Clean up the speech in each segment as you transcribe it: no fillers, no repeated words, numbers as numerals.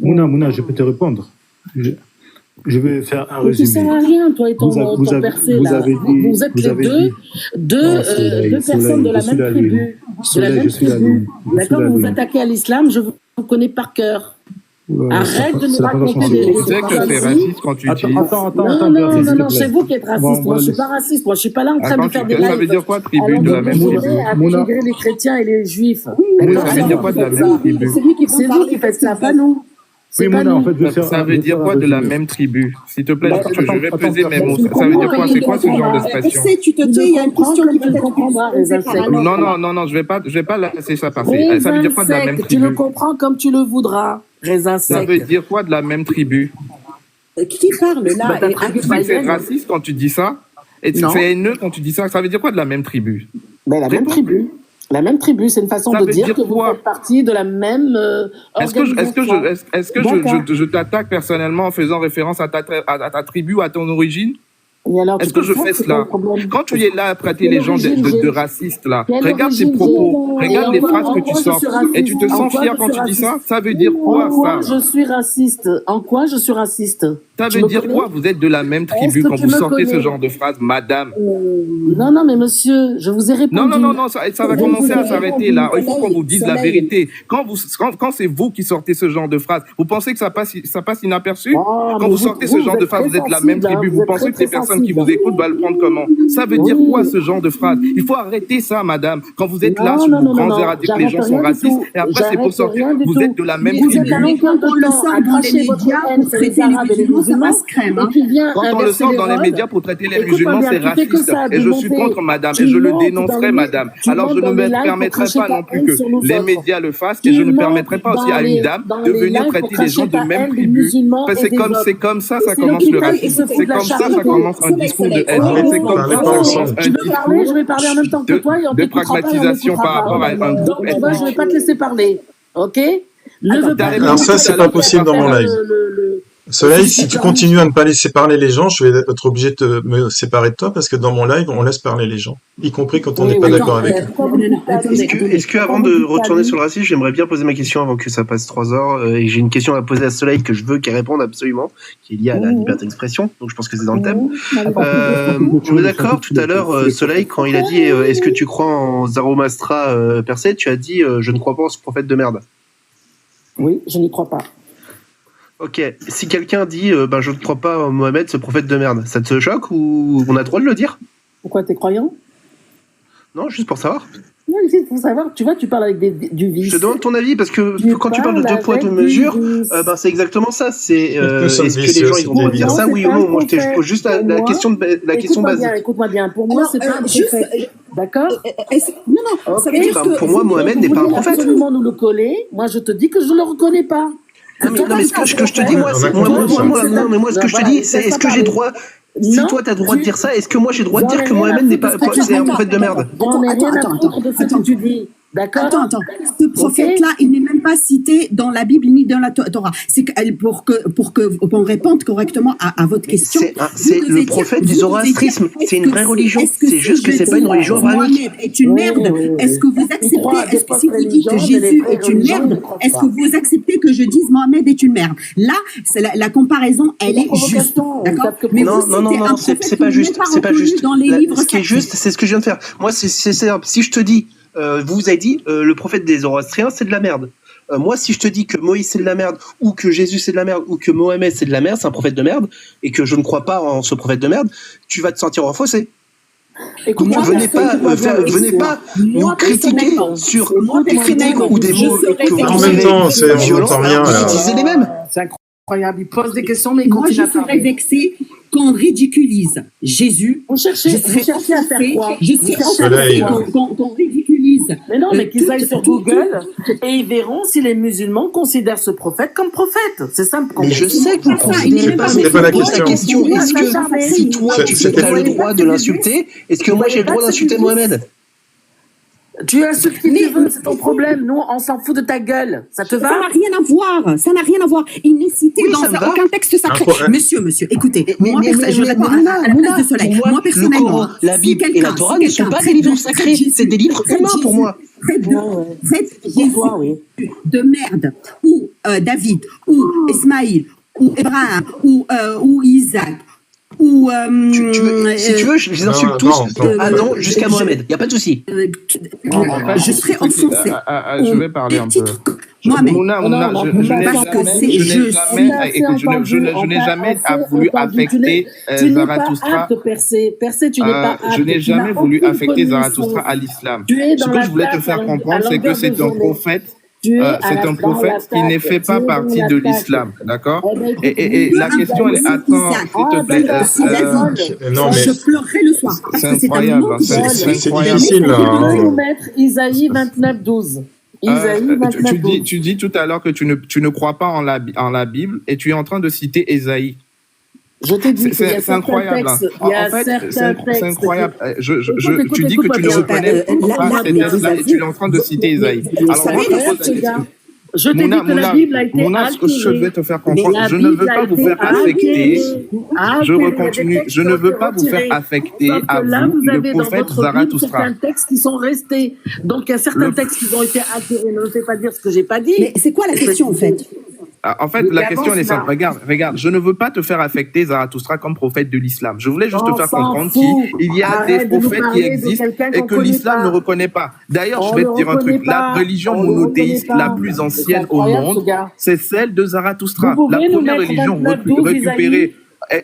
Mouna, je peux te répondre. Je vais faire un résumé. Tu ne sers à rien, toi et ton percé, là. Vous êtes les deux personnes de la même tribu. D'accord, vous vous attaquez à l'islam, je vous connais par cœur. Arrête de nous raconter des Tu sais que c'est raciste quand tu dis. Attends, non, c'est vous qui êtes raciste. Moi, je ne suis pas raciste. Moi, je ne suis pas là en train de faire des lives. Ça veut dire quoi, tribu de la même tribu? À dénigrer les chrétiens et les juifs. Ça veut dire quoi de la même tribu? C'est vous qui faites ça, pas nous. Oui, Mouna, en fait, ça veut dire quoi de la même tribu? S'il te plaît, je vais peser mes mots. Ça veut dire quoi? C'est quoi ce genre d'expression? Tu te tais, il y a une question qui peut être Non, je vais pas laisser ça passer. Ça veut dire quoi de la même tribu? Tu le comprends comme tu le voudras, raisin sec. Ça veut dire quoi de la même tribu? Qui parle là? C'est raciste quand tu dis ça? Et c'est haineux quand tu dis ça? Ça veut dire quoi de la même tribu? La même tribu. La même tribu, c'est une façon de dire que vous faites partie de la même organisation. Est-ce que je t'attaque personnellement en faisant référence à ta tribu, à ton origine? Est-ce que je fais cela? Quand tu es là à traiter les gens de racistes, là, regarde tes propos, regarde les phrases que tu sors, et tu te sens fier quand tu dis ça? Ça veut dire quoi, ça? En quoi je suis raciste? En quoi je suis raciste? Ça veut dire quoi? Vous êtes de la même tribu quand vous sortez ce genre de phrase, madame? Non, mais monsieur, je vous ai répondu. Non, ça va commencer à s'arrêter là. Il faut qu'on vous dise la vérité. Quand c'est vous qui sortez ce genre de phrase, vous pensez que ça passe inaperçu? Quand vous sortez ce genre de phrase, vous êtes de la même tribu. Vous pensez que les personnes qui vous écoutent vont le prendre comment? Ça veut dire quoi ce genre de phrase? Il faut arrêter ça, madame. Quand vous êtes là sur vos grands airs à dire que les gens sont racistes, et après c'est pour sortir. Vous êtes de la même tribu. Quand on le sort dans les médias pour traiter les musulmans, ça passe crème. Quand on le sort dans les médias pour traiter les musulmans, c'est raciste. Et je suis contre, madame. Et je le dénoncerai, madame. Alors je ne me permettrai pas non plus que les médias le fassent. Et je ne permettrai pas aussi à une dame de venir traiter les gens de même tribu. C'est comme ça commence le racisme. C'est comme ça commence un discours de haine. C'est comme ça commence un discours je vais parler en même temps que toi et on de pragmatisation par rapport à un groupe ethnique. Je ne vais pas te laisser parler, ok? Alors ça, c'est pas possible dans mon live. Soleil, si tu continues à ne pas laisser parler les gens, je vais être obligé de me séparer de toi parce que dans mon live, on laisse parler les gens, y compris quand on n'est pas d'accord avec eux. Est-ce que avant de retourner sur le racisme, j'aimerais bien poser ma question avant que ça passe 3 heures et j'ai une question à poser à Soleil que je veux qu'elle réponde absolument, qui est liée à la liberté d'expression, donc je pense que c'est dans le thème. On est d'accord tout à l'heure, Soleil, quand il a dit est-ce que tu crois en Zoroastra Persée, tu as dit je ne crois pas en ce prophète de merde. Oui, je n'y crois pas. Ok, si quelqu'un dit je ne crois pas en Mohamed, ce prophète de merde, ça te choque ou on a le droit de le dire? Pourquoi t'es croyant? Non, juste pour savoir. Non, juste pour savoir, tu vois, tu parles avec du vice. Je te demande ton avis parce que quand tu parles de 2 poids 2 mesures, c'est exactement ça. C'est est-ce que les gens ils vont dire ça, oui ou non? Moi, je te pose juste la question basique. Écoute-moi bien, pour moi, c'est pas un prophète. D'accord? Non, ça veut dire que pour moi, Mohamed n'est pas un prophète. Absolument nous le coller. Moi, je te dis que je ne le reconnais pas. Non, mais ce que je te dis, moi, ce que je te dis, c'est est-ce que j'ai droit, si toi t'as le droit de dire ça, est-ce que moi j'ai le droit de dire que Mohamed n'est pas un prophète de merde? Attends. Tu dis. D'accord. Attends. Ce prophète-là, il n'est même pas cité dans la Bible ni dans la Torah. C'est pour qu'on réponde correctement à votre question. C'est le prophète du zoroastrisme. C'est une vraie religion. C'est juste que c'est pas une religion abrahamique. Est une merde. Est-ce que vous acceptez? Est-ce que si vous dites que Jésus est une merde, est-ce que vous acceptez que je dise Mohamed est une merde? Là, la comparaison, elle est juste. D'accord. Mais non, c'est pas juste. C'est pas juste. Ce qui est juste, c'est ce que je viens de faire. Moi, c'est simple. Si je te dis vous avez dit le prophète des Zoroastriens c'est de la merde. Moi si je te dis que Moïse c'est de la merde ou que Jésus c'est de la merde ou que Mohamed c'est de la merde, c'est un prophète de merde et que je ne crois pas en ce prophète de merde, tu vas te sentir renfaussé. Donc venez pas nous critiquer sur des critiques ou des mots que vous en même temps, on n'entend rien. Vous utilisez les mêmes. C'est incroyable, il pose des questions mais moi je serais vexée qu'on ridiculise Jésus. Vous cherchez à faire quoi? Je suis qu'on ridiculise. Mais non, mais qu'ils aillent sur Google et ils verront si les musulmans considèrent ce prophète comme prophète. C'est simple. Mais je sais que vous ne considérez pas. C'était pas la question. Est-ce que si toi tu as le droit de l'insulter, est-ce que moi j'ai le droit d'insulter Mohamed? Tu insultes qui tu veux, c'est ton problème. Nous, on s'en fout de ta gueule. Ça te va? Ça n'a rien à voir. Ça n'a rien à voir. Il n'est cité dans aucun texte sacré. Monsieur, écoutez, moi, je réponds à la place de Soleil. Moi, personnellement, la Bible et la Torah ne sont pas des livres sacrés, c'est des livres humains pour moi. Faites Jésus de merde, ou David, ou Ismaïl, ou Abraham, ou Isaac, ou... si tu veux, je les insulte tous, allant jusqu'à Mohamed. Il n'y a pas de souci. Je serai offensée. Je vais parler un peu. Mohamed. Je n'ai jamais voulu affecter Zarathustra. Percé, tu n'es pas apte. Je n'ai jamais voulu affecter Zarathustra à l'islam. Ce que je voulais te faire comprendre, c'est que c'est un prophète. C'est un prophète qui ne fait pas partie de l'islam, d'accord? Et la question, elle est, attends, s'il te plaît. Non, mais je pleurerai le soir. C'est incroyable. c'est difficile, là. Je vais vous mettre Isaïe 29:12. Tu dis tout à l'heure que tu ne crois pas en la Bible et tu es en train de citer Ésaïe. Je t'ai dit c'est incroyable. Il y a certains textes. C'est incroyable. Tu dis que tu ne reconnais pas ces textes-là et tu es en train de citer Ésaïe. Alors moi, je pose la question. Je t'ai dit que la Bible a été altérée. Je vais te faire comprendre. Je ne veux pas vous faire affecter. Je recontinue. Je ne veux pas vous faire affecter à vous le prophète Zarathustra. Certains textes qui sont restés. Donc il y a certains textes qui ont été altérés. Ne me fais pas dire ce que j'ai pas dit. Mais c'est quoi la question en fait? En fait, la question elle est simple. Regarde, je ne veux pas te faire affecter Zarathustra comme prophète de l'islam. Je voulais juste te faire comprendre qu'il y a des prophètes qui existent et que l'islam ne reconnaît pas. D'ailleurs, je vais te dire un truc. La religion monothéiste la plus ancienne au monde, c'est celle de Zarathustra. La première religion récupérée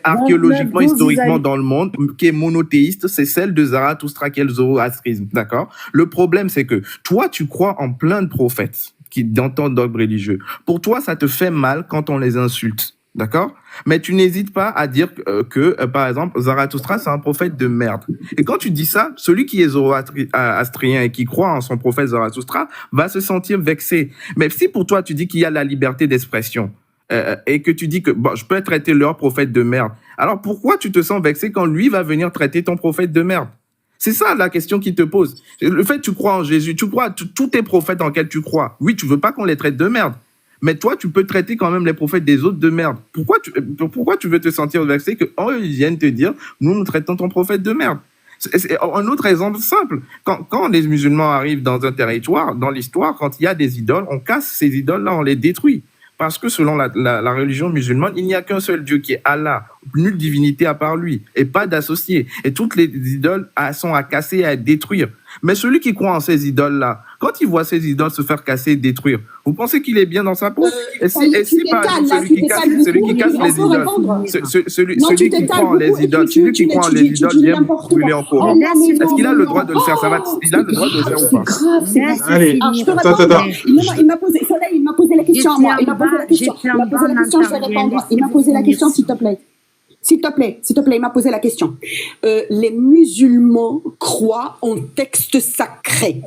archéologiquement, historiquement dans le monde, qui est monothéiste, c'est celle de Zarathustra, qui est le zoroastrisme. D'accord? Le problème, c'est que toi, tu crois en plein de prophètes dans ton dogme religieux. Pour toi, ça te fait mal quand on les insulte. D'accord? Mais tu n'hésites pas à dire que par exemple, Zarathustra, c'est un prophète de merde. Et quand tu dis ça, celui qui est zoroastrien et qui croit en son prophète Zarathustra va se sentir vexé. Mais si pour toi, tu dis qu'il y a la liberté d'expression, et que tu dis que je peux traiter leur prophète de merde, alors pourquoi tu te sens vexé quand lui va venir traiter ton prophète de merde? C'est ça la question qu'il te pose. Le fait que tu crois en Jésus, tu crois tous tes prophètes en lesquels tu crois. Oui, tu veux pas qu'on les traite de merde. Mais toi, tu peux traiter quand même les prophètes des autres de merde. Pourquoi tu veux te sentir vexé que ils viennent te dire, nous traitons ton prophète de merde? C'est un autre exemple simple. Quand les musulmans arrivent dans un territoire, dans l'histoire, quand il y a des idoles, on casse ces idoles-là, on les détruit. Parce que selon la religion musulmane, il n'y a qu'un seul Dieu qui est Allah, nulle divinité à part lui, et pas d'associé. Et toutes les idoles sont à casser et à détruire. Mais celui qui croit en ces idoles-là, quand il voit ces idoles se faire casser et détruire, vous pensez qu'il est bien dans sa peau? Et si par exemple celui qui casse les idoles, celui qui croit en les idoles, celui qui croit en les idoles vient brûler en courant. Est-ce qu'il a le droit de le faire? Il a le droit de le faire ou pas? Allez, attends. Il m'a posé, Soleil, il m'a posé la question à moi. Il m'a posé la question, je vais répondre. Il m'a posé la question, s'il te plaît. S'il te plaît, il m'a posé la question. Les musulmans croient en texte sacré.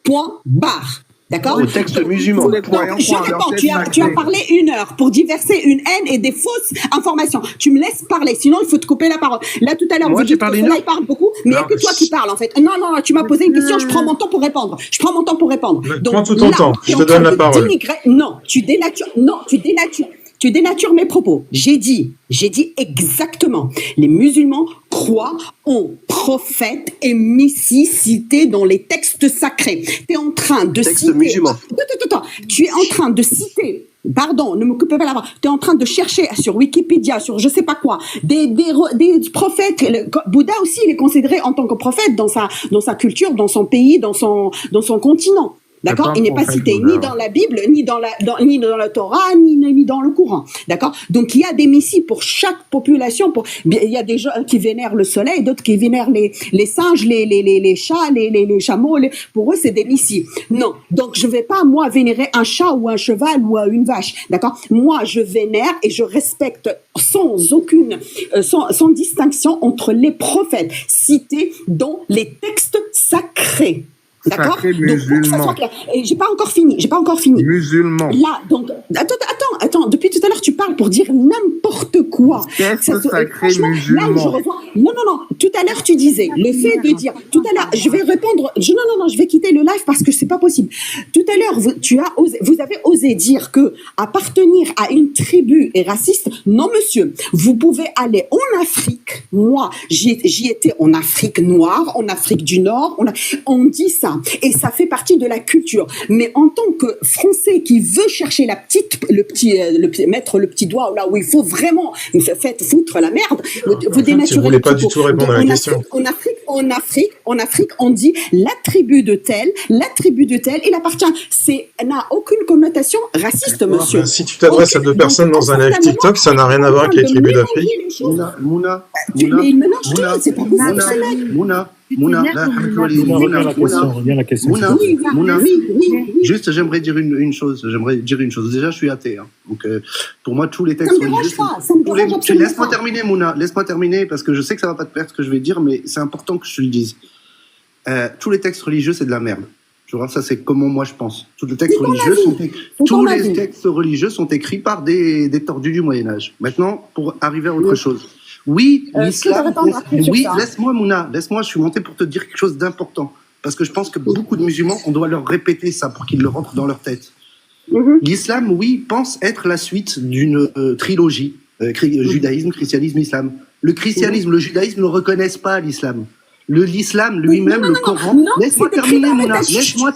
Point barre. D'accord? Le texte musulman. Je réponds. Tu as parlé 1 heure pour diverser une haine et des fausses informations. Tu me laisses parler, sinon il faut te couper la parole. Là, tout à l'heure, vous dites que Soleil parle beaucoup, mais il n'y a que toi qui parles, en fait. Non, tu m'as posé une question, je prends mon temps pour répondre. Donc, prends tout ton temps, je te donne la parole. Tu dénatures mes propos. J'ai dit exactement. Les musulmans croient en prophètes et messie cités dans les textes sacrés. Tu es en train de citer... musulmans. Attends. Tu es en train de citer... Pardon, ne me coupez pas la parole. Tu es en train de chercher sur Wikipédia, sur je sais pas quoi, des prophètes. Bouddha aussi, il est considéré en tant que prophète dans sa culture, dans son pays, dans son continent. D'accord? Il n'est pas cité ni dans la Bible, ni dans la Torah, ni dans le Coran. D'accord? Donc, il y a des messies pour chaque population. Il y a des gens qui vénèrent le soleil, d'autres qui vénèrent les singes, les chats, les chameaux. Pour eux, c'est des messies. Non. Donc, je vais pas, moi, vénérer un chat ou un cheval ou une vache. D'accord? Moi, je vénère et je respecte sans distinction entre les prophètes cités dans les textes sacrés. D'accord? Donc, pour que ça soit clair. Et j'ai pas encore fini. Musulman. Là, donc, attends. Depuis tout à l'heure, tu parles pour dire n'importe quoi. Qu'est-ce que sacré musulman? Non, non, non. Tout à l'heure, tu disais, le fait de dire, tout à l'heure, je vais répondre, non, je vais quitter le live parce que c'est pas possible. Tout à l'heure, vous avez osé dire que appartenir à une tribu est raciste. Non, monsieur. Vous pouvez aller en Afrique. Moi, j'y étais en Afrique noire, en Afrique du Nord. On dit ça. Et ça fait partie de la culture. Mais en tant que Français qui veut chercher mettre le petit doigt là où il faut vraiment faire foutre la merde, vous dénaturez. Je voulais pas du tout répondre à la question. En Afrique, on dit la tribu de tel, il appartient. N'a aucune connotation raciste, monsieur. Si tu t'adresses à deux personnes dans un live TikTok, ça n'a rien à voir avec les tribus d'Afrique. Mouna, il mélange tout, c'est pas possible, ce mec. Mouna, juste, j'aimerais dire une chose. Déjà, je suis athée. Hein. Donc, pour moi, tous les textes religieux. Laisse-moi terminer, Mouna. Laisse-moi terminer, parce que je sais que ça va pas te perdre ce que je vais dire, mais c'est important que je te le dise. Tous les textes religieux, c'est de la merde. Tu vois, ça, c'est comment moi je pense. Tous les textes religieux sont écrits par des tordus du Moyen-Âge. Maintenant, pour arriver à autre chose. Oui, l'islam. Oui, laisse-moi, Mouna. Laisse-moi, je suis monté pour te dire quelque chose d'important. Parce que je pense que beaucoup de musulmans, on doit leur répéter ça pour qu'ils le rentrent dans leur tête. L'islam, oui, pense être la suite d'une trilogie. Judaïsme, christianisme, islam. Le christianisme, le judaïsme ne reconnaissent pas l'islam. L'islam lui-même, le Coran. Laisse-moi terminer, Mouna. Mouna,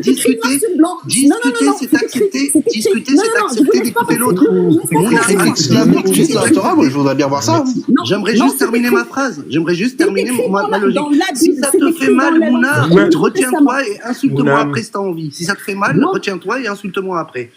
discuter, c'est accepter d'écouter l'autre. Mouna, c'est la Torah, moi je voudrais bien voir ça. J'aimerais juste terminer ma phrase. J'aimerais juste terminer ma logique. Si ça te fait mal, Mouna, retiens-toi et insulte-moi après si t'as envie. Si ça te fait mal, retiens-toi et insulte-moi après.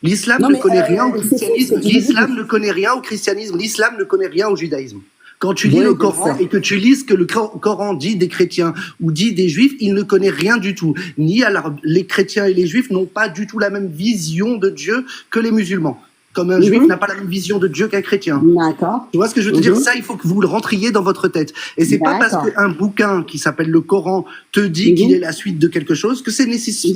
L'islam ne connaît rien au christianisme. L'islam ne connaît rien au christianisme. L'islam ne connaît rien au judaïsme. Quand tu lis le Coran et que tu lis ce que le Coran dit des chrétiens ou dit des juifs, il ne connaît rien du tout. Les chrétiens et les juifs n'ont pas du tout la même vision de Dieu que les musulmans. Comme un juif n'a pas la même vision de Dieu qu'un chrétien. D'accord. Tu vois ce que je veux te dire? Ça, il faut que vous le rentriez dans votre tête. Et c'est pas parce qu'un bouquin qui s'appelle le Coran te dit qu'il est la suite de quelque chose que c'est nécessaire.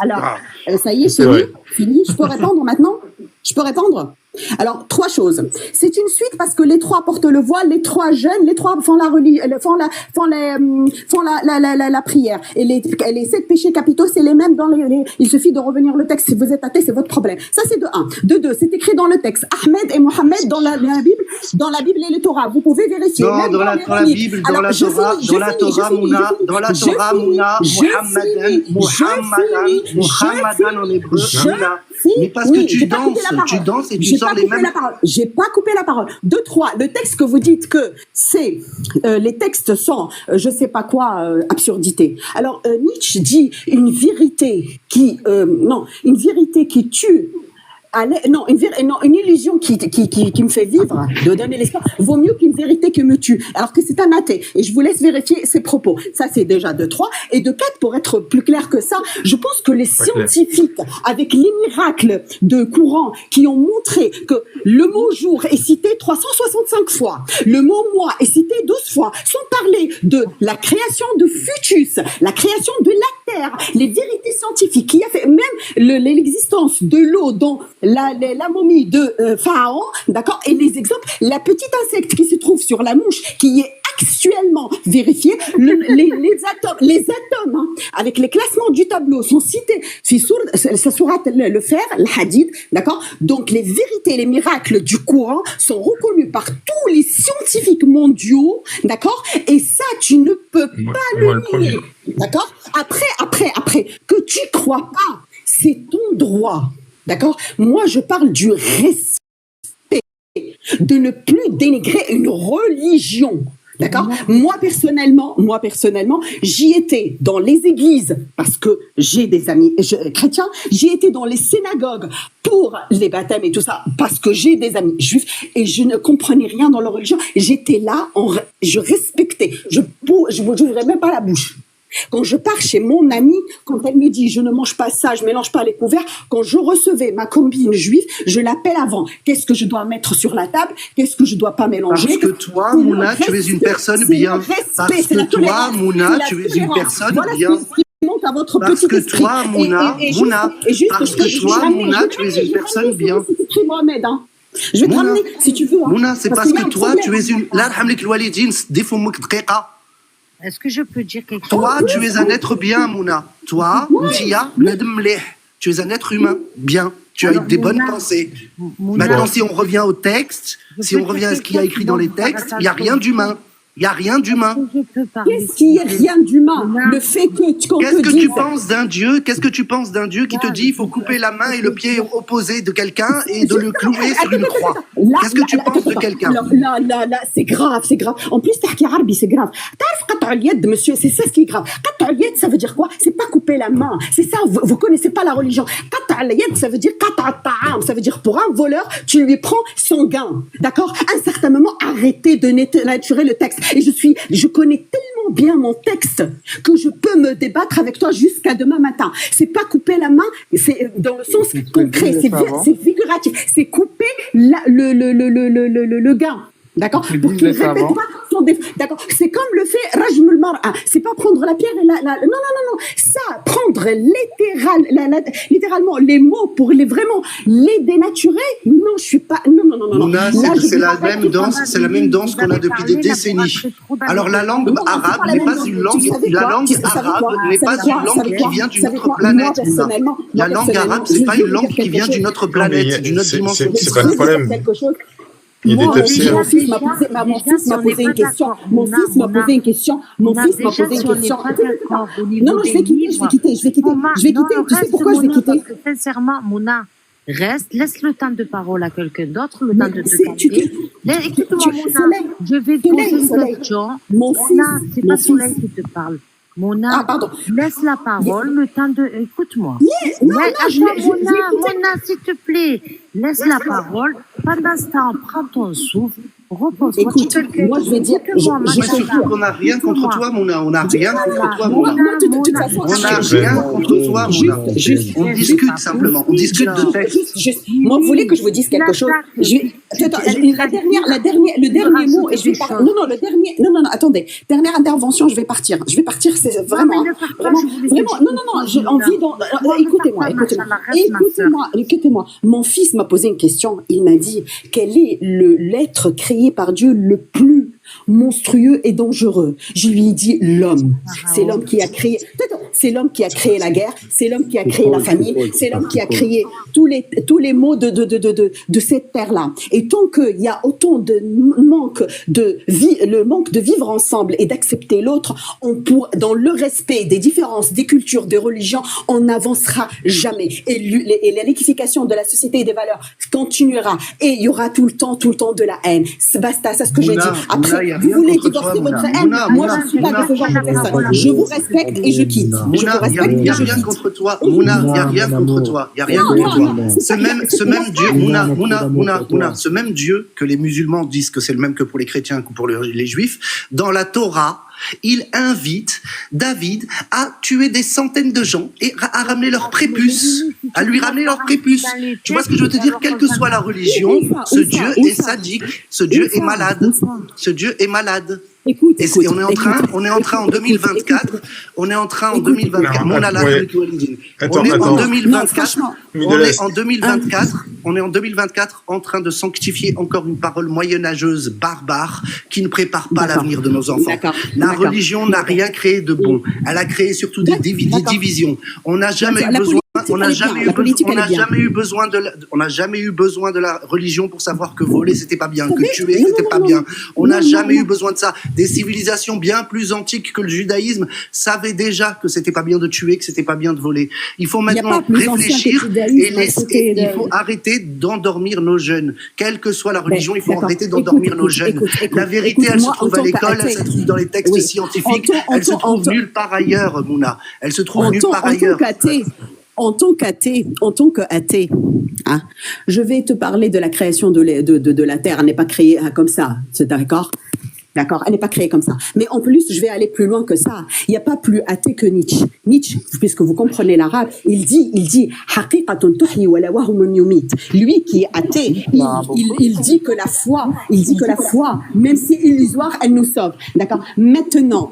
Alors, ça y est, fini. Je peux répondre maintenant? Je peux répondre? Alors, 3 choses. C'est une suite parce que les 3 portent le voile, les 3 jeunes, les 3 font la prière. Et les 7 péchés capitaux, c'est les mêmes dans il suffit de revenir le texte. Si vous êtes athée, c'est votre problème. Ça, c'est de 1. De 2, c'est écrit dans le texte. Ahmed et Mohamed dans la Bible et le Torah. Vous pouvez vérifier. Non, dans la Bible, dans la Torah, Mouna, Mohammedan en hébreu, Mouna. Mais parce que tu danses et tu sors les mêmes. J'ai pas coupé la parole. 2, 3. Le texte que vous dites que c'est les textes sont je sais pas quoi absurdité. Alors Nietzsche dit une vérité qui tue. Une illusion qui me fait vivre, de donner l'espoir, vaut mieux qu'une vérité qui me tue. Alors que c'est un athée. Et je vous laisse vérifier ses propos. Ça, c'est déjà de 3. Et de 4, pour être plus clair que ça, je pense que les scientifiques, avec les miracles de courant qui ont montré que le mot jour est cité 365 fois, le mot mois est cité 12 fois, sans parler de la création de Fœtus, la création de la Terre, les vérités scientifiques qui a fait même l'existence de l'eau dans la momie de Pharaon, d'accord, et les exemples, la petite insecte qui se trouve sur la mouche, qui est actuellement vérifié, les atomes hein, avec les classements du tableau sont cités, ça sourate le fer, le hadith, d'accord, donc les vérités, les miracles du Coran sont reconnus par tous les scientifiques mondiaux, d'accord, et ça tu ne peux pas le nier, d'accord, après, que tu crois pas, c'est ton droit. D'accord? Moi, je parle du respect, de ne plus dénigrer une religion. D'accord? Moi personnellement, j'y étais dans les églises parce que j'ai des amis chrétiens. J'y étais dans les synagogues pour les baptêmes et tout ça parce que j'ai des amis juifs et je ne comprenais rien dans leur religion. J'étais là, je respectais. Je n'ouvrais même pas la bouche. Quand je pars chez mon amie, quand elle me dit je ne mange pas ça, je mélange pas les couverts, quand je recevais ma combine juive, je l'appelle avant. Qu'est-ce que je dois mettre sur la table? Qu'est-ce que je dois pas mélanger? Parce que toi, Mouna, tu es une personne bien. Parce que toi, Mouna, tu es une personne bien. Parce que toi, Mouna, tu es une personne bien. Je vais te ramener, si tu veux. Mouna, c'est parce que toi, tu es une... Est-ce que je peux dire quelque chose? Toi, tu es un être bien, Mouna. Toi, tu es un être humain bien. Tu as des bonnes pensées. Maintenant, si on revient au texte, si on revient à ce qu'il y a écrit dans les textes, il n'y a rien d'humain. Il n'y a rien d'humain. Qu'est-ce qui est rien d'humain? Le fait que Qu'est-ce que tu penses d'un Dieu? Qu'est-ce que tu penses d'un Dieu qui te dit il faut couper la main et le pied opposé de quelqu'un et de le clouer sur une croix? Qu'est-ce que tu penses de quelqu'un? Là, c'est grave, c'est grave. En plus, t'as arabe, c'est grave. Qat'a al-yad, monsieur, c'est ça ce qui est grave. Qat'a al-yad, ça veut dire quoi? C'est pas couper la main. C'est ça, vous connaissez pas la religion. Qat'a al-yad, ça veut dire qat'a at-ta'am. Ça veut dire pour un voleur, tu lui prends son gain. D'accord? À un certain moment, arrêtez de naturer le texte. Et je connais tellement bien mon texte que je peux me débattre avec toi jusqu'à demain matin. C'est pas couper la main, c'est dans le sens concret, c'est figuratif, c'est couper le gain. D'accord? Pour qu'il ne répète pas son défaut. D'accord? C'est comme le fait Rajmul Mar'a. C'est pas prendre la pierre et non. Ça, prendre littéralement les mots pour vraiment les dénaturer. Non, je suis pas. Non. Mouna, c'est la même danse qu'on a depuis des décennies. Alors la langue arabe n'est pas une langue. La langue arabe n'est pas une langue qui vient d'une autre planète. La langue arabe, c'est pas une langue qui vient d'une autre planète, d'une autre dimension. C'est pas le problème. Mon fils m'a posé une question. Mon fils m'a posé une question. Non, je vais quitter. Tu sais pourquoi je vais quitter? Sincèrement, Mouna, reste, laisse le temps de parole à quelqu'un d'autre, le temps de te calmer. Écoute-moi, Mouna, je vais te poser une question. Mouna, c'est pas Soleil qui te parle. Mona, laisse la parole, le temps de... Écoute-moi. Mona, s'il te plaît, laisse la parole. Pendant ce temps, prends ton souffle, repose-toi. Écoute, moi, je vais dire... On n'a rien contre toi, Mona. On n'a rien contre toi, Mona. On n'a rien contre toi, Mona. On discute simplement. On discute de texte. Moi, vous voulez que je vous dise quelque chose? Le dernier mot, et je vais partir. Non, attendez. Dernière intervention, je vais partir. C'est vraiment. Non, j'ai envie Écoutez-moi. Mon fils m'a posé une question. Il m'a dit, quel est l'être créé par Dieu le plus monstrueux et dangereux? Je lui ai dit l'homme. C'est l'homme qui a créé. C'est l'homme qui a créé la guerre. C'est l'homme qui a créé la famille. C'est l'homme qui a créé tous les maux de cette terre-là. Et tant qu'il y a autant de manque de vie, le manque de vivre ensemble et d'accepter l'autre, dans le respect des différences, des cultures, des religions, on n'avancera jamais. Et la rectification de la société et des valeurs continuera. Et il y aura tout le temps de la haine. Basta, c'est ce que j'ai dit. Après, vous voulez divorcer votre haine? Moi, je ne suis pas de ce genre de personne. Je vous respecte et je quitte. Mouna, il n'y a rien contre toi. Mouna, il n'y a rien contre toi. Il n'y a rien contre toi. Ce même Dieu, Mouna, ce même Dieu que les musulmans disent que c'est le même que pour les chrétiens que pour les juifs, dans la Torah, il invite David à tuer des centaines de gens et à ramener leur prépuce, à lui ramener leur prépuce. Tu vois ce que je veux te dire? Quelle que soit la religion, ce Dieu est sadique, ce Dieu est malade, ce Dieu est malade. Écoute, on est en train en 2024. On est en 2024 en train de sanctifier encore une parole moyenâgeuse, barbare, qui ne prépare pas l'avenir de nos enfants. La religion n'a rien créé de bon. Elle a créé surtout des divisions. On n'a jamais eu besoin de la religion pour savoir que voler c'était pas bien, que tuer c'était pas bien. On n'a jamais eu besoin de ça. Des civilisations bien plus antiques que le judaïsme savaient déjà que c'était pas bien de tuer, que c'était pas bien de voler. Il faut maintenant réfléchir et il faut arrêter d'endormir nos jeunes. Quelle que soit la religion, il faut arrêter d'endormir nos jeunes. La vérité, elle se trouve à l'école, elle se trouve dans les textes scientifiques, elle se trouve nulle part ailleurs, Mouna. Elle se trouve nulle part ailleurs. En tant qu'athée, hein, je vais te parler de la création de la Terre. Elle n'est pas créée comme ça, c'est d'accord? D'accord, elle n'est pas créée comme ça. Mais en plus, je vais aller plus loin que ça. Il n'y a pas plus athée que Nietzsche. Nietzsche, puisque vous comprenez l'arabe, il dit haqiqatun tuhyi wa la wahmun yumit. Lui qui est athée, il dit que la foi, même si illusoire, elle nous sauve. D'accord. Maintenant,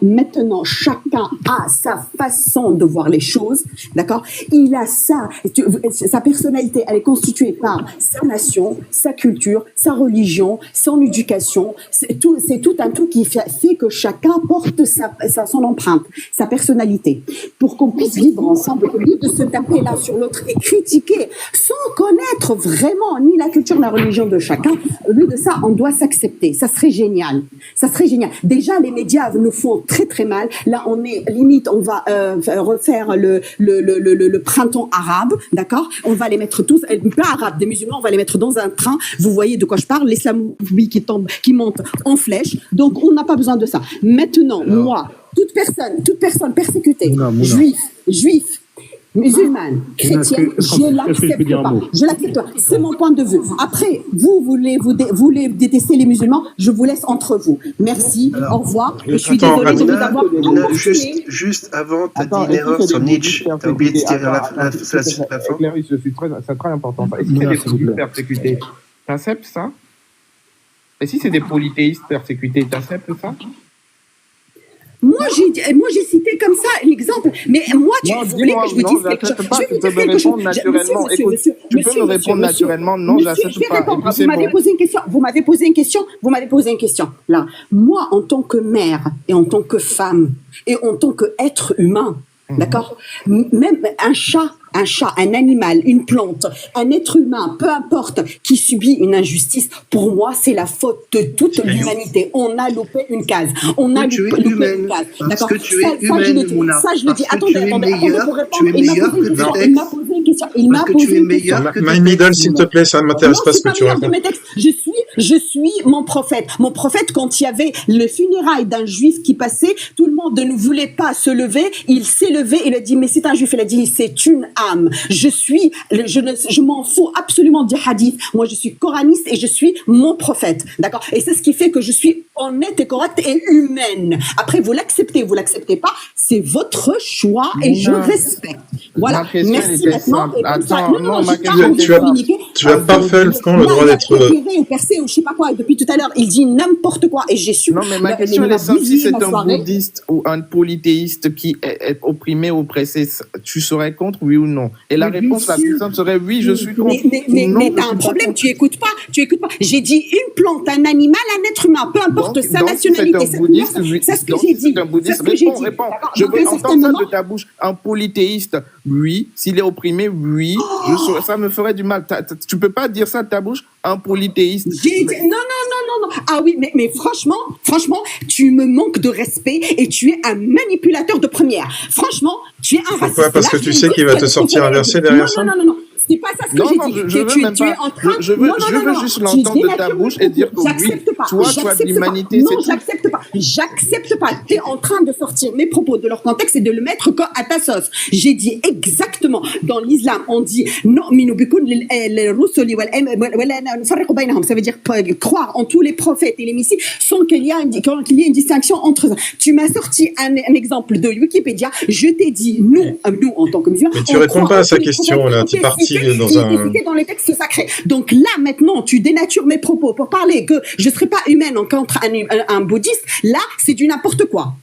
chacun a sa façon de voir les choses. D'accord. Il a sa personnalité, elle est constituée par sa nation, sa culture, sa religion, son éducation. C'est tout un tout qui fait que chacun porte son empreinte, sa personnalité, pour qu'on puisse vivre ensemble, au lieu de se taper l'un sur l'autre et critiquer sans connaître vraiment ni la culture ni la religion de chacun. Au lieu de ça, on doit s'accepter. Ça serait génial. Déjà, les médias nous font très très mal. Là, on est limite, on va refaire le printemps arabe, d'accord. On va les mettre tous, pas arabes, des musulmans, on va les mettre dans un train. Vous voyez de quoi je parle, l'islamophobie qui monte en flèche. Donc, on n'a pas besoin de ça. Maintenant, moi, toute personne persécutée, juif, musulmane, chrétienne, je l'accepte pas. C'est mon point de vue. Après, vous voulez détester les musulmans, je vous laisse entre vous. Merci, au revoir. Je suis désolée de vous avoir... Juste avant, tu as dit une erreur sur Nietzsche. Tu as oublié de dire la fin. C'est très important. Est-ce qu'il y a des juifs persécutés? Tu acceptes ça? Et si c'est des polythéistes persécutés, tu acceptes ça? Moi, j'ai cité comme ça l'exemple. Mais moi, vous voulez que je vous dise quelque chose? Tu peux me répondre naturellement. Écoute, tu peux me répondre naturellement. Non, j'accepte pas. Vous m'avez posé une question. Là, moi, en tant que mère et en tant que femme et en tant qu'être humain, d'accord? Même un chat, un animal, une plante, un être humain, peu importe, qui subit une injustice, pour moi, c'est la faute de toute l'humanité. On a loupé une case. Parce que tu es humaine, Mouna. Ça, je le dis. Attendez, tu es meilleure que tes textes. Il m'a posé une question. Parce que tu es meilleure que tes textes. My Middle, s'il te plaît, ça ne m'intéresse pas ce que tu racontes. Je suis mon prophète. Mon prophète, quand il y avait le funérail d'un juif qui passait, tout le monde ne voulait pas se lever. Il s'est levé, il a dit, mais c'est un juif. Il a dit, c'est une âme. Je m'en fous absolument du hadith. Moi, je suis coraniste et je suis mon prophète. D'accord? Et c'est ce qui fait que je suis honnête et correcte et humaine. Après, vous l'acceptez pas. C'est votre choix et je respecte. Voilà. Merci maintenant. Tu as parfaitement le droit d'être... Ou je sais pas quoi, et depuis tout à l'heure, il dit n'importe quoi, et j'ai su... Non, mais ma question est simple, si c'est un bouddhiste ou un polythéiste qui est opprimé, oppressé, tu serais contre, oui ou non? Et la réponse la plus simple serait oui, je suis contre. Mais t'as un problème, tu écoutes pas. J'ai dit une plante, un animal, un être humain, peu importe sa nationalité. C'est un bouddhiste, c'est ce que j'ai dit. C'est un bouddhiste, réponds. Je veux entendre ça de ta bouche. Un polythéiste, oui. S'il est opprimé, oui. Ça me ferait du mal. Tu peux pas dire ça de ta bouche, un polythéiste. Non. Ah oui, mais franchement, tu me manques de respect et tu es un manipulateur de première. Franchement, tu es un raciste. Pourquoi? Parce que tu sais qu'il va te sortir un verset derrière ça? Non. C'est pas ça ce que j'ai dit. Je veux juste l'entendre de ta bouche et dire que oui, toi, tu as de l'humanité. Non, j'accepte pas. Tu es en train de sortir mes propos de leur contexte et de le mettre à ta sauce. J'ai dit exactement, dans l'islam, on dit ça veut dire croire en tous les prophètes et les messies sans qu'il y ait une distinction entre eux. Tu m'as sorti un exemple de Wikipédia, je t'ai dit, nous en tant que musulmans... Mais tu réponds pas à sa question, là, tu es parti dans les textes sacrés. Donc là, maintenant, tu dénatures mes propos pour parler que je ne serai pas humaine contre un bouddhiste. Là, c'est du n'importe quoi.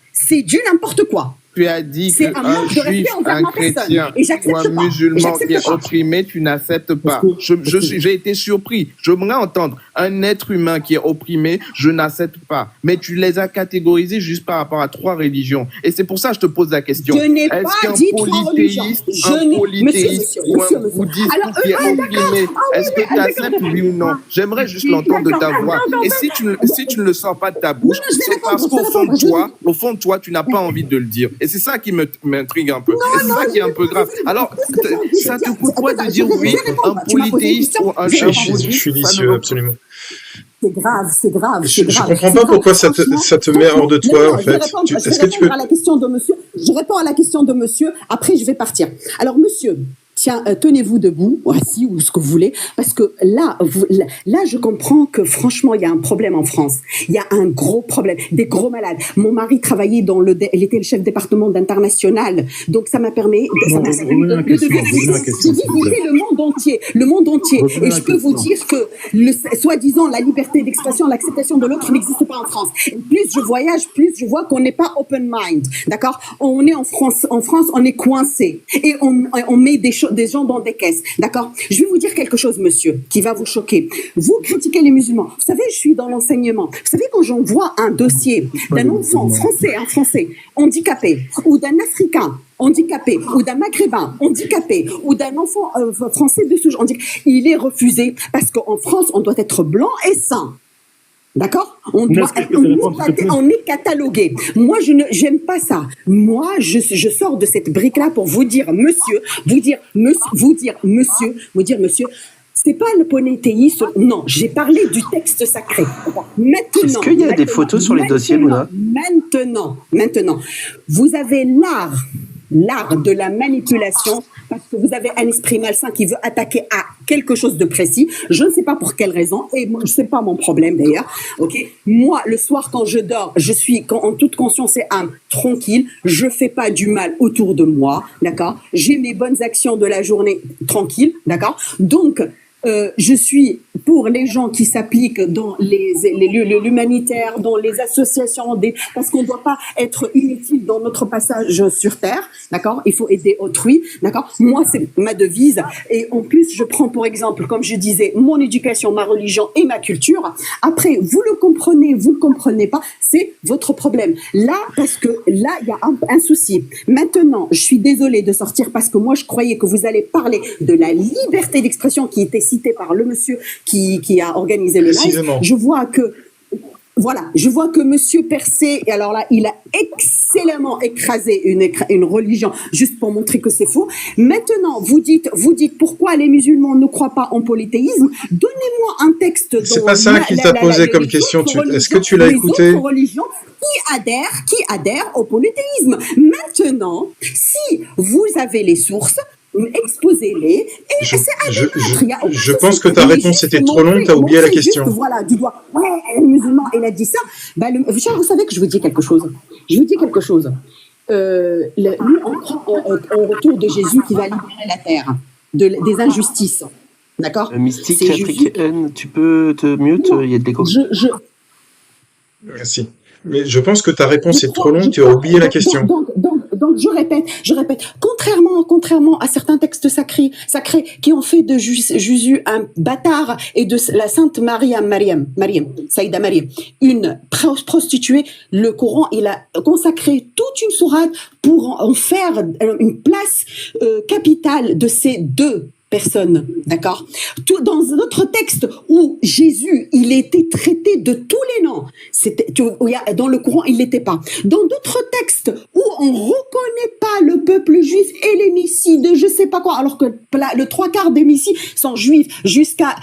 Tu as dit qu'un juif, un chrétien ou un musulman qui est opprimé, tu n'acceptes pas. J'ai été surpris. J'aimerais entendre un être humain qui est opprimé, je n'accepte pas. Mais tu les as catégorisés juste par rapport à 3 religions. Et c'est pour ça que je te pose la question. Je n'ai pas dit 3 religions. Un polythéiste ou un bouddhiste qui est opprimé, est-ce que tu acceptes oui ou non? J'aimerais juste l'entendre de ta voix. Et si tu ne le sors pas de ta bouche, c'est parce qu'au fond de toi, tu n'as pas envie de le dire. Et c'est ça qui m'intrigue un peu. Et c'est ça qui est un peu grave. Alors, ça te coûte quoi de dire oui, un polythéiste ou un bouddhiste? Je suis lisieux, absolument. C'est grave. Je comprends pas pourquoi ça te met hors de toi, en fait. Est-ce que tu peux... Je réponds à la question de monsieur, après je vais partir. Alors, monsieur, tiens, tenez-vous debout, ou assis, ou ce que vous voulez, parce que là, je comprends que franchement, il y a un problème en France. Il y a un gros problème, des gros malades. Mon mari travaillait il était le chef département d'international, donc ça m'a permis de visiter le monde entier. Et je peux vous dire que soi-disant la liberté d'expression, l'acceptation de l'autre n'existe pas en France. Et plus je voyage, plus je vois qu'on n'est pas open mind, d'accord? On est en France, on est coincé et on met des gens dans des caisses, d'accord? Je vais vous dire quelque chose, monsieur, qui va vous choquer. Vous critiquez les musulmans. Vous savez, je suis dans l'enseignement. Vous savez, quand j'envoie un dossier d'un enfant français handicapé, ou d'un Africain handicapé, ou d'un Maghrébin handicapé, ou d'un enfant français de ce genre, il est refusé parce qu'en France, on doit être blanc et sain. D'accord? On est catalogué. Moi, j'aime pas ça. Moi, je sors de cette brique-là pour vous dire, monsieur, c'est pas le polythéisme. Non, j'ai parlé du texte sacré. Maintenant. Est-ce qu'il y a des photos sur les dossiers, Luna? Maintenant. Vous avez l'art de la manipulation, parce que vous avez un esprit malsain qui veut attaquer à quelque chose de précis. Je ne sais pas pour quelle raison, et moi, je sais pas mon problème d'ailleurs. Ok. Moi, le soir quand je dors, je suis en toute conscience et âme tranquille. Je fais pas du mal autour de moi, d'accord. J'ai mes bonnes actions de la journée tranquille, d'accord. Donc je suis pour les gens qui s'appliquent dans l'humanitaire, dans les associations, parce qu'on ne doit pas être inutile dans notre passage sur Terre, d'accord? Il faut aider autrui, d'accord? Moi, c'est ma devise. Et en plus, je prends pour exemple, comme je disais, mon éducation, ma religion et ma culture. Après, vous le comprenez pas, c'est votre problème. Là, parce que là, il y a un souci. Maintenant, je suis désolée de sortir parce que moi, je croyais que vous allez parler de la liberté d'expression qui était citée par le monsieur qui a organisé le live. Je vois que monsieur Percé, et alors là, il a excellemment écrasé une religion juste pour montrer que c'est faux. Maintenant, vous dites pourquoi les musulmans ne croient pas en polythéisme. Donnez-moi un texte. C'est pas ça qu'il t'a posé comme question. Est-ce que tu l'as écouté? Qui adhèrent au polythéisme. Maintenant, si vous avez les sources, exposez-les. Et je pense que ta réponse était trop longue, tu as oublié la question. Juste, voilà, du doigt. Ouais, le musulman, il a dit ça. Vous savez que je vous dis quelque chose. Nous, on croit au retour de Jésus qui va libérer la terre des injustices. D'accord? Mystique africaine, tu peux te mute, il y a de l'écho. Merci. Mais je pense que ta réponse est trop longue, tu as oublié la question. Donc je répète, contrairement à certains textes sacrés qui ont fait de Jésus un bâtard et de la sainte Mariam, Saïda Mariam, une prostituée, le Coran, il a consacré toute une sourate pour en faire une place capitale de ces deux personnes, d'accord? Tout dans notre texte où Jésus, il était traité de tous les noms. Dans le Coran, il l'était pas. Dans d'autres textes où on reconnaît pas le peuple juif et les messies de je sais pas quoi, alors que le 3/4 des messies sont juifs jusqu'à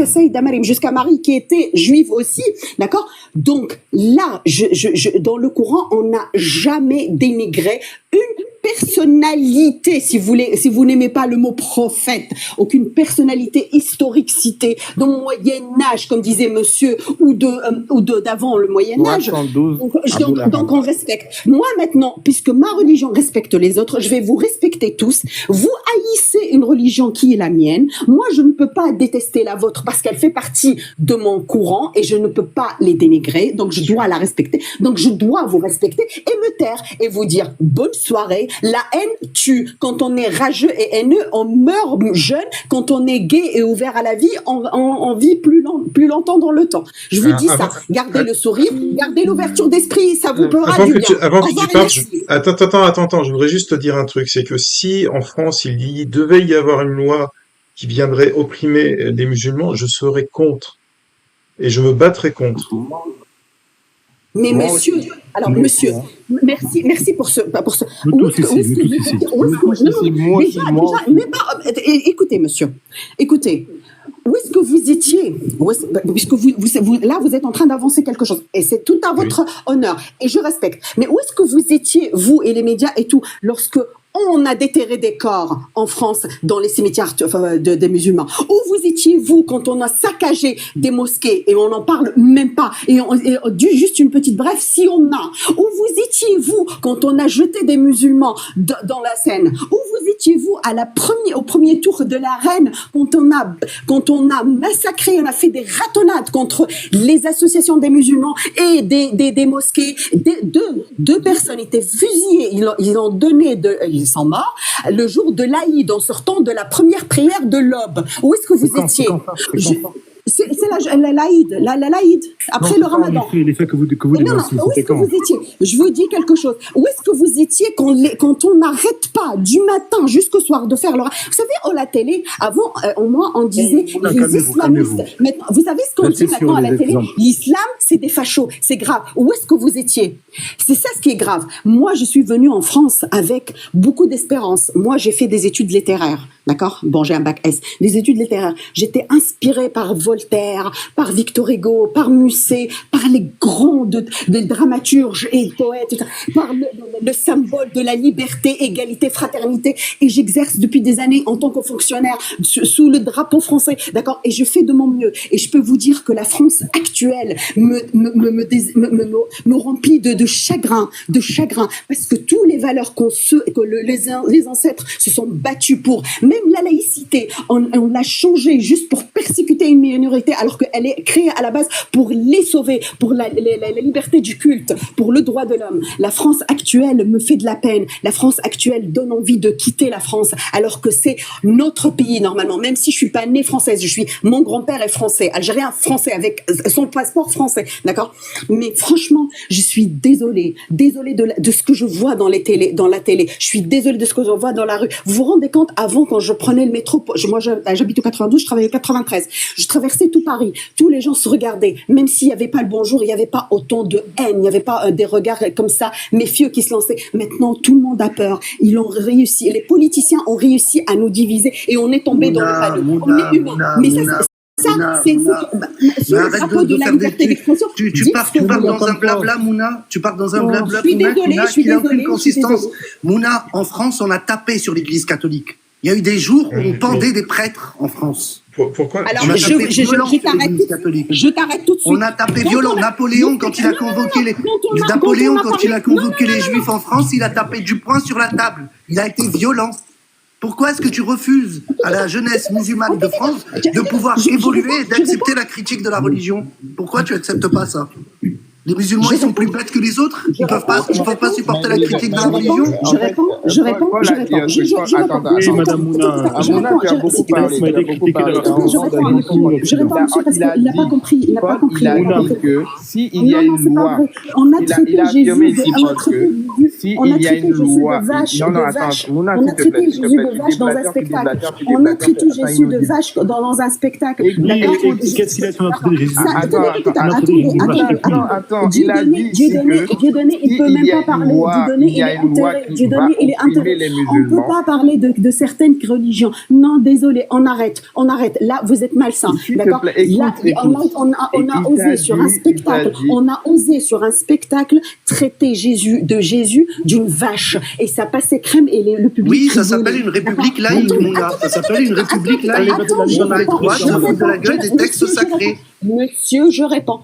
Saïda Maryam, jusqu'à Marie qui était juive aussi, d'accord? Donc là, dans le Coran, on n'a jamais dénigré une personnalité, si vous n'aimez pas le mot prophète, aucune personnalité historique citée dans le Moyen-Âge, comme disait monsieur, ou d'avant le Moyen-Âge. Donc on respecte. Moi maintenant, puisque ma religion respecte les autres, je vais vous respecter tous. Vous haïssez une religion qui est la mienne. Moi, je ne peux pas détester la vôtre parce qu'elle fait partie de mon courant et je ne peux pas les dénigrer. Donc je dois la respecter. Donc je dois vous respecter et me taire et vous dire bonne soirée. La haine tue. Quand on est rageux et haineux, on meurt jeune. Quand on est gai et ouvert à la vie, on vit plus longtemps dans le temps. Je vous dis ça. Gardez le sourire, gardez l'ouverture d'esprit, ça vous fera du bien. Avant que tu parles, attends, je voudrais juste te dire un truc, c'est que si en France il devait y avoir une loi qui viendrait opprimer les musulmans, je serais contre. Et je me battrais contre. Mais monsieur, merci pour ce. Écoutez, monsieur, où est-ce que vous étiez? Puisque là, vous êtes en train d'avancer quelque chose. Et c'est tout à votre honneur. Et je respecte. Mais où est-ce que vous étiez, vous et les médias et tout, lorsque on a déterré des corps en France dans les cimetières des musulmans. Où vous étiez-vous quand on a saccagé des mosquées et on n'en parle même pas et juste une petite bref, si on a. Où vous étiez-vous quand on a jeté des musulmans dans la Seine? Où vous étiez-vous au premier tour de la reine quand on a massacré, on a fait des ratonnades contre les associations des musulmans et des mosquées? Deux personnes étaient fusillées, ils sont morts le jour de l'Aïd en sortant de la première prière de l'aube. Où est-ce que vous étiez? C'est l'Aïd, après le Ramadan. Les faits que vous dénoncez, où est-ce que vous étiez? Je vous dis quelque chose. Où est-ce que vous étiez quand on n'arrête pas du matin jusqu'au soir de faire le... Vous savez, à la télé, avant, au moins, on disait les islamistes. Maintenant, vous savez ce qu'on dit maintenant à la télé? L'islam, c'est des fachos. C'est grave. Où est-ce que vous étiez? C'est ça ce qui est grave. Moi, je suis venue en France avec beaucoup d'espérance. Moi, j'ai fait des études littéraires. D'accord? Bon, j'ai un bac S. Des études littéraires. J'étais inspirée par Voltaire, par Victor Hugo, par Musset, par les grands dramaturges et poètes, par le symbole de la liberté, égalité, fraternité. Et j'exerce depuis des années en tant que fonctionnaire sous le drapeau français. D'accord? Et je fais de mon mieux. Et je peux vous dire que la France actuelle me remplit de chagrin, parce que toutes les valeurs que les ancêtres se sont battus pour, même la laïcité, on l'a changée juste pour persécuter une minorité, alors qu'elle est créée à la base pour les sauver, pour la liberté du culte, pour le droit de l'homme. La France actuelle me fait de la peine. La France actuelle donne envie de quitter la France, alors que c'est notre pays normalement. Même si je suis pas née française, mon grand-père est français, algérien français, avec son passeport français, d'accord? Mais franchement, je suis désolée de ce que je vois dans la télé. Je suis désolée de ce que je vois dans la rue. Vous vous rendez compte, avant, quand je prenais le métro, moi j'habite au 92, je travaillais au 93, je traversais tout Paris, tous les gens se regardaient, même s'il n'y avait pas le bonjour, il n'y avait pas autant de haine, il n'y avait pas des regards comme ça, méfieux qui se lançaient. Maintenant, tout le monde a peur. Ils ont réussi, les politiciens ont réussi à nous diviser et on est tombé dans le panneau. On est humain. Mais ça, c'est arrête de faire des... Tu pars dans un blabla, Mouna. Tu pars dans un blabla, Mouna, qui n'a aucune consistance. Mouna, en France, on a tapé sur l'Église catholique. Il y a eu des jours où on pendait des prêtres en France. Pourquoi? Alors, je t'arrête tout de suite. On a tapé violent. Napoléon, quand il a convoqué les Juifs en France, il a tapé du poing sur la table. Il a été violent. Pourquoi est-ce que tu refuses à la jeunesse musulmane de France de pouvoir évoluer et d'accepter la critique de la religion? Pourquoi tu n'acceptes pas ça? Les musulmans, ils sont plus bêtes que les autres? Ils ne peuvent pas supporter la critique de la religion? Je réponds. Oui, Madame Mouna. Mouna, tu as beaucoup parlé. Je réponds, monsieur, parce qu'il n'a pas compris. Il n'a pas compris. Il a dit que s'il y a une loi, on a traité Jésus s'il y a une loi, non, attends, Mouna, on a traité Jésus de vache dans un spectacle. On a traité Jésus de vache dans un spectacle. Qu'est-ce qu'il a fait traité Jésus? Attends, il a dit Dieudonné, il ne peut même pas parler. Dieudonné, il est enterré. On ne peut pas parler de certaines religions. Non, désolé, on arrête. Là, vous êtes malsain. D'accord? Là, on a osé sur un spectacle traiter Jésus d'une vache. Et ça passait crème et le public. Oui, ça s'appelle une république laïque, Mouna. Ça s'appelle une république laïque. On a le droit de se foutre de la gueule des textes sacrés. Monsieur, je réponds.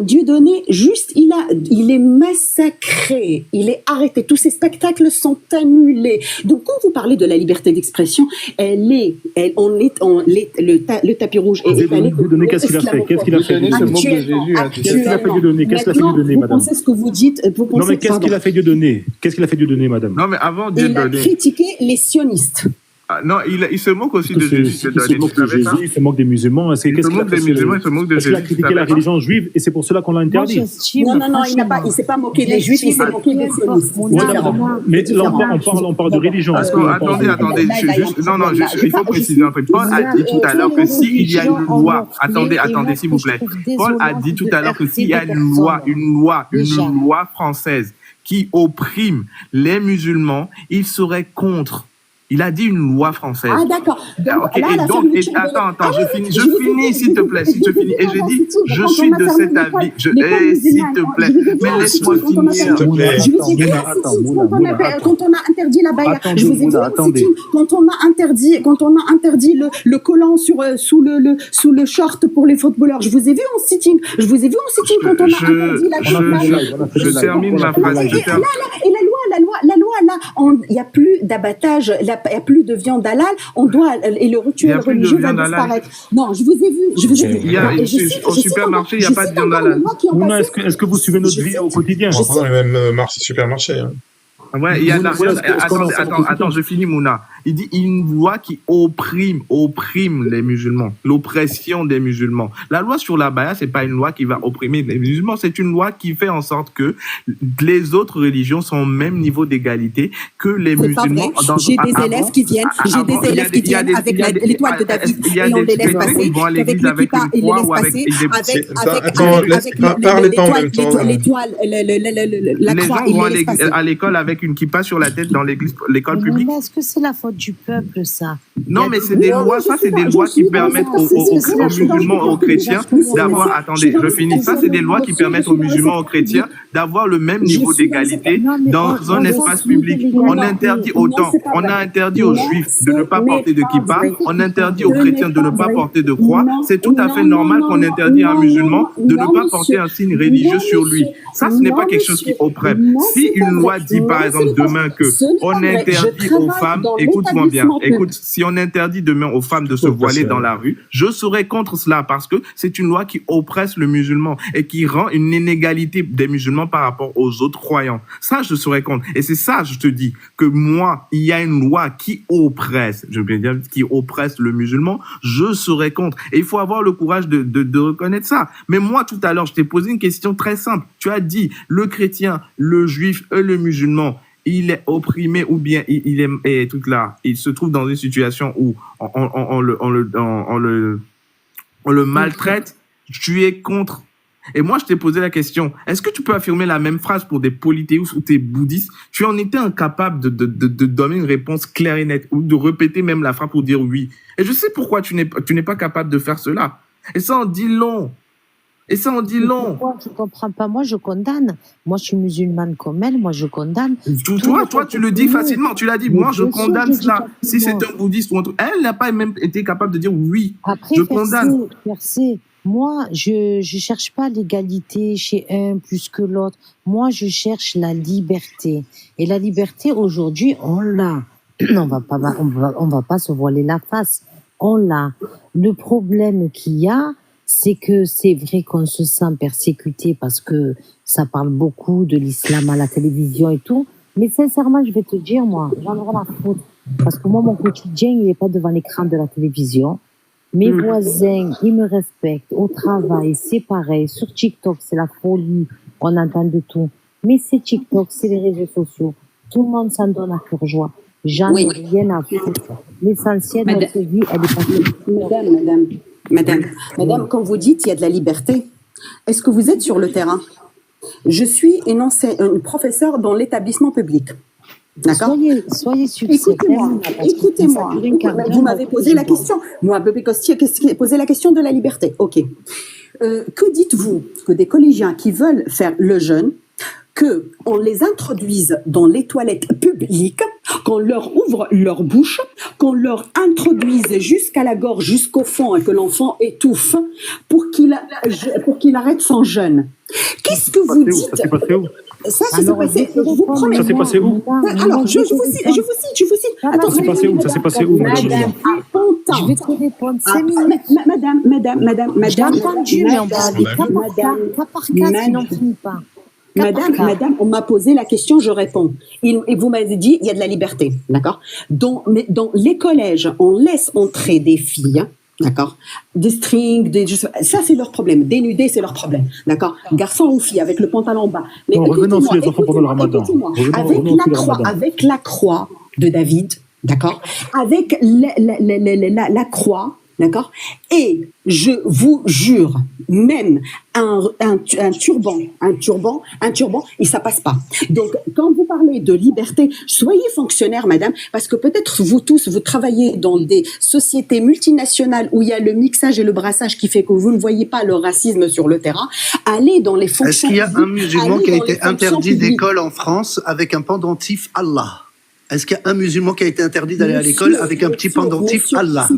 Dieudonné, juste, il est massacré, il est arrêté. Tous ces spectacles sont annulés. Donc, quand vous parlez de la liberté d'expression, le tapis rouge est étalé. Dieudonné, qu'est-ce qu'il a fait? Qu'est-ce qu'il a fait? Qu'est-ce qu'il a fait Dieudonné? Qu'est-ce qu'il a fait Dieudonné, madame? Vous pensez ce que vous dites? Non, mais qu'est-ce qu'il a fait Dieudonné? Qu'est-ce qu'il a fait Dieudonné, madame? Non, mais avant il a critiqué les sionistes. Ah, non, il se moque aussi de Jésus. Il se moque de Jésus, il se moque des musulmans. Il se moque des musulmans, il se moque de Jésus. Il a critiqué la religion juive et c'est pour cela qu'on l'a interdit. Non, il ne s'est pas moqué des juifs, il s'est moqué des sionistes. Mais là, on parle de religion. Attendez. Il faut préciser un truc. Paul a dit tout à l'heure que s'il y a une loi, attendez, s'il vous plaît. Paul a dit tout à l'heure que s'il y a une loi française qui opprime les musulmans, il serait contre Il a dit une loi française. Ah, d'accord. Ok, attends, je finis, s'il te plaît, si je finis. Et j'ai dit, je suis de cet avis. S'il te plaît, mais laisse-moi finir. Je vous ai vu en sitting quand on a interdit la baya. Je vous ai vu en sitting quand on a interdit le collant sous le short pour les footballeurs. Je vous ai vu en sitting. Je vous ai vu en sitting quand on a interdit la je termine ma phrase. Et la loi, là, il n'y a plus d'abattage, il n'y a plus de viande halal, et le rituel religieux va disparaître. Non, je vous ai vu. Au supermarché, il n'y a pas de viande halal. Mouna, est-ce que vous suivez notre vie au quotidien? On a même supermarché. Ouais, il y a attends, je finis, Mouna. Il dit une loi qui opprime les musulmans, l'oppression des musulmans. La loi sur la baya, c'est pas une loi qui va opprimer les musulmans, c'est une loi qui fait en sorte que les autres religions sont au même niveau d'égalité que les musulmans. J'ai des élèves qui viennent, avec l'étoile de David, et on les laisse passer, avec le kippa, et les laisse passer, avec la croix, les gens vont à l'école avec une kippa sur la tête dans l'école publique. Est-ce que c'est la faute du peuple, ça? Non, mais c'est des lois, ça c'est des lois qui permettent aux musulmans, aux chrétiens d'avoir, attendez, je finis, ça c'est des lois qui permettent aux musulmans, aux chrétiens d'avoir le même niveau d'égalité dans un espace public. On interdit autant, on a interdit aux juifs de ne pas porter de kippa, on interdit aux chrétiens de ne pas porter de croix, c'est tout à fait normal qu'on interdit à un musulman de ne pas porter un signe religieux sur lui. Ça, ce n'est pas quelque chose qui opprime. Si une loi dit par exemple demain que on interdit aux femmes, écoute-moi bien, écoute, si on interdit demain aux femmes de se voiler dans la rue, je serai contre cela parce que c'est une loi qui oppresse le musulman et qui rend une inégalité des musulmans par rapport aux autres croyants. Ça, je serai contre. Et c'est ça, je te dis, que moi, il y a une loi qui oppresse, je veux dire, qui oppresse le musulman, je serai contre. Et il faut avoir le courage de reconnaître ça. Mais moi, tout à l'heure, je t'ai posé une question très simple. Tu as dit, le chrétien, le juif et le musulman, il est opprimé ou bien il se trouve dans une situation où on le maltraite, tu es contre. Et moi, je t'ai posé la question, est-ce que tu peux affirmer la même phrase pour des polythéistes ou des bouddhistes? Tu en étais incapable de donner une réponse claire et nette ou de répéter même la phrase pour dire oui. Et je sais pourquoi tu n'es pas capable de faire cela. Et ça en dit long. Pourquoi je comprends pas? Moi, je condamne. Moi, je suis musulmane comme elle. Moi, je condamne. Toi, tu le dis facilement. Tu l'as dit. Moi, je condamne cela. Si c'est un bouddhiste ou un truc, elle n'a pas même été capable de dire oui. Après, je condamne. Moi, je cherche pas l'égalité chez un plus que l'autre. Moi, je cherche la liberté. Et la liberté, aujourd'hui, on l'a. On va pas se voiler la face. On l'a. Le problème qu'il y a, c'est que c'est vrai qu'on se sent persécuté parce que ça parle beaucoup de l'islam à la télévision et tout. Mais sincèrement, je vais te dire, moi, j'en ai rien à foutre. Parce que moi, mon quotidien, il n'est pas devant l'écran de la télévision. Mes voisins, ils me respectent. Au travail, c'est pareil. Sur TikTok, c'est la folie. On entend de tout. Mais c'est TikTok, c'est les réseaux sociaux. Tout le monde s'en donne à cœur joie. J'en ai rien à foutre. L'essentiel de notre vie, elle est pas... Madame, quand vous dites qu'il y a de la liberté, est-ce que vous êtes sur le terrain? Je suis une professeure dans l'établissement public. D'accord? Soyez succinct. Écoutez-moi. Vous m'avez posé la question. Moi, Bébé Costier, posé la question de la liberté. OK. Que dites-vous que des collégiens qui veulent faire le jeûne, qu'on les introduise dans les toilettes publiques, qu'on leur ouvre leur bouche, qu'on leur introduise jusqu'à la gorge, jusqu'au fond, et que l'enfant étouffe pour qu'il arrête son jeûne? Qu'est-ce que vous dites? Ça s'est passé où? Ça s'est passé, je vous promets. Ça s'est passé où? Alors, je vous cite. Attends, ça s'est passé où? Madame, je vais te répondre. Madame. J'ai entendu, mais on va aller cas par cas, sinon on ne finit pas. Madame, on m'a posé la question, je réponds. Et vous m'avez dit, il y a de la liberté, d'accord? Dans les collèges, on laisse entrer des filles, d'accord? Des strings, ça c'est leur problème. Dénudés, c'est leur problème, d'accord? Garçons ou filles, avec le pantalon bas. Mais écoutez-moi, avec la croix de David, d'accord? Avec la croix D'accord? Et je vous jure, même un turban, et ça passe pas. Donc, quand vous parlez de liberté, soyez fonctionnaire, madame, parce que peut-être vous tous, vous travaillez dans des sociétés multinationales où il y a le mixage et le brassage qui fait que vous ne voyez pas le racisme sur le terrain. Allez dans les fonctions. Est-ce qu'il y a un musulman qui a été interdit d'école en France avec un pendentif Allah? Est-ce qu'il y a un musulman qui a été interdit d'aller à l'école avec un petit pendentif Allah?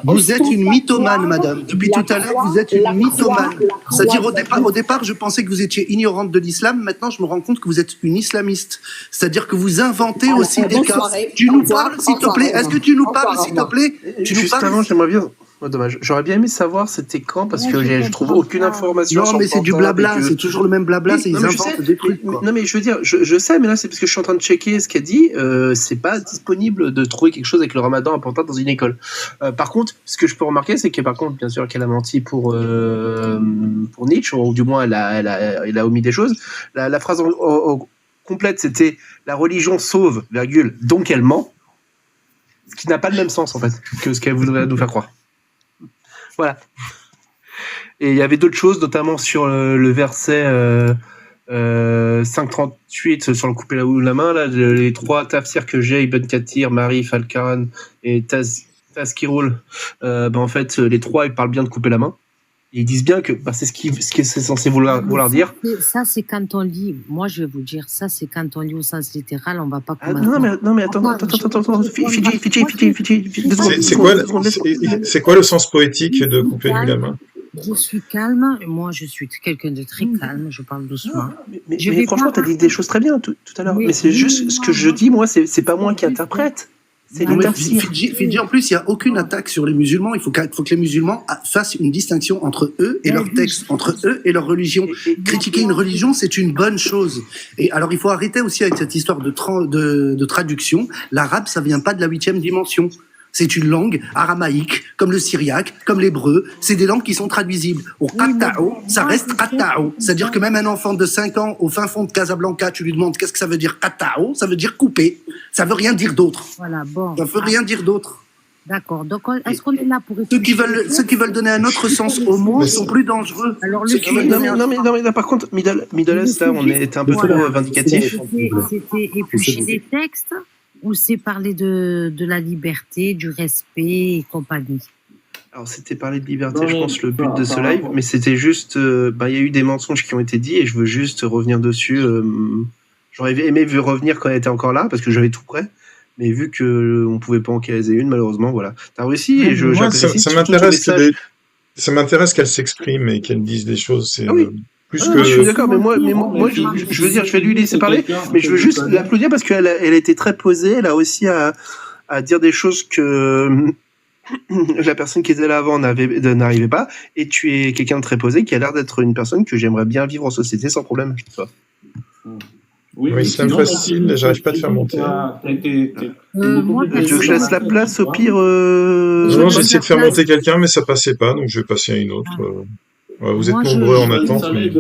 Vous êtes une mythomane, madame. Depuis tout à l'heure, vous êtes une mythomane. C'est-à-dire, au départ, je pensais que vous étiez ignorante de l'islam. Maintenant, je me rends compte que vous êtes une islamiste. C'est-à-dire que vous inventez aussi des cas. Tu nous parles, s'il te plaît? Est-ce que tu nous parles, s'il te plaît? Juste avant, j'aimerais bien... Oh, dommage. J'aurais bien aimé savoir c'était quand, parce que je trouve aucune information. Non, mais c'est du blabla, c'est toujours le même blabla, ils inventent des trucs. Non, mais je veux dire, je sais, mais là, c'est parce que je suis en train de checker ce qu'elle dit. C'est pas disponible de trouver quelque chose avec le ramadan important dans une école. Par contre, ce que je peux remarquer, c'est que par contre, bien sûr, qu'elle a menti pour Nietzsche, ou du moins, elle a omis des choses. La phrase complète, c'était la religion sauve, virgule, donc elle ment. Ce qui n'a pas le même sens, en fait, que ce qu'elle voudrait nous faire croire. Voilà. Et il y avait d'autres choses, notamment sur le verset 538 sur le couper la main, là, les trois tafsirs que j'ai, Ibn Kathir, Marif, Al-Karan et Tazkirul, en fait, les trois, ils parlent bien de couper la main. Et ils disent bien que c'est ce qui c'est censé vouloir dire. Ça, c'est quand on lit. Moi, je vais vous dire, ça, c'est quand on lit au sens littéral, on va pas. Non, mais attends. Fidji. C'est quoi le sens poétique de couper la main? Je suis calme. Moi, je suis quelqu'un de très calme. Je parle doucement. Mais franchement, t'as dit des choses très bien tout à l'heure. Mais c'est juste ce que je dis, moi, c'est pas moi qui interprète. Fidji, en plus, il n'y a aucune attaque sur les musulmans. Il faut que les musulmans fassent une distinction entre eux et leur texte, entre eux et leur religion. Critiquer une religion, c'est une bonne chose. Et alors, il faut arrêter aussi avec cette histoire de traduction. L'arabe, ça vient pas de la 8e dimension. C'est une langue aramaïque, comme le syriaque, comme l'hébreu. C'est des langues qui sont traduisibles. Au qatta'u, ça reste qatta'u. C'est-à-dire que même un enfant de 5 ans, au fin fond de Casablanca, tu lui demandes qu'est-ce que ça veut dire qatta'u, ça veut dire couper. Ça veut rien dire d'autre. Voilà, bon. Ça veut rien dire d'autre. D'accord. Donc, est-ce qu'on est là pour ceux qui veulent donner un autre sens aux mots sont plus dangereux. Alors, non, mais là, par contre, Middle East, là, on était un peu trop vindicatif. C'était éplucher des textes ou c'est parler de la liberté, du respect et compagnie? Alors, c'était parler de liberté, je pense, le but de ce live, mais c'était juste... il y a eu des mensonges qui ont été dits et je veux juste revenir dessus. J'aurais aimé revenir quand elle était encore là, parce que j'avais tout prêt. Mais vu qu'on ne pouvait pas en caser une, malheureusement, voilà. T'as réussi et ça m'intéresse qu'elle s'exprime et qu'elle dise des choses. C'est plus que... Je suis d'accord, mais moi je veux dire, je vais lui laisser parler, mais je veux juste l'applaudir parce qu'elle a été très posée. Elle a aussi à dire des choses que la personne qui était là avant n'arrivait pas. Et tu es quelqu'un de très posé qui a l'air d'être une personne que j'aimerais bien vivre en société sans problème. Je sais pas. Oui, c'est facile, j'arrive pas à te faire monter. Tu veux que je laisse la place au pire Non, j'ai essayé de faire monter quelqu'un, mais ça passait pas, donc je vais passer à une autre. Vous êtes nombreux en attente. Mais...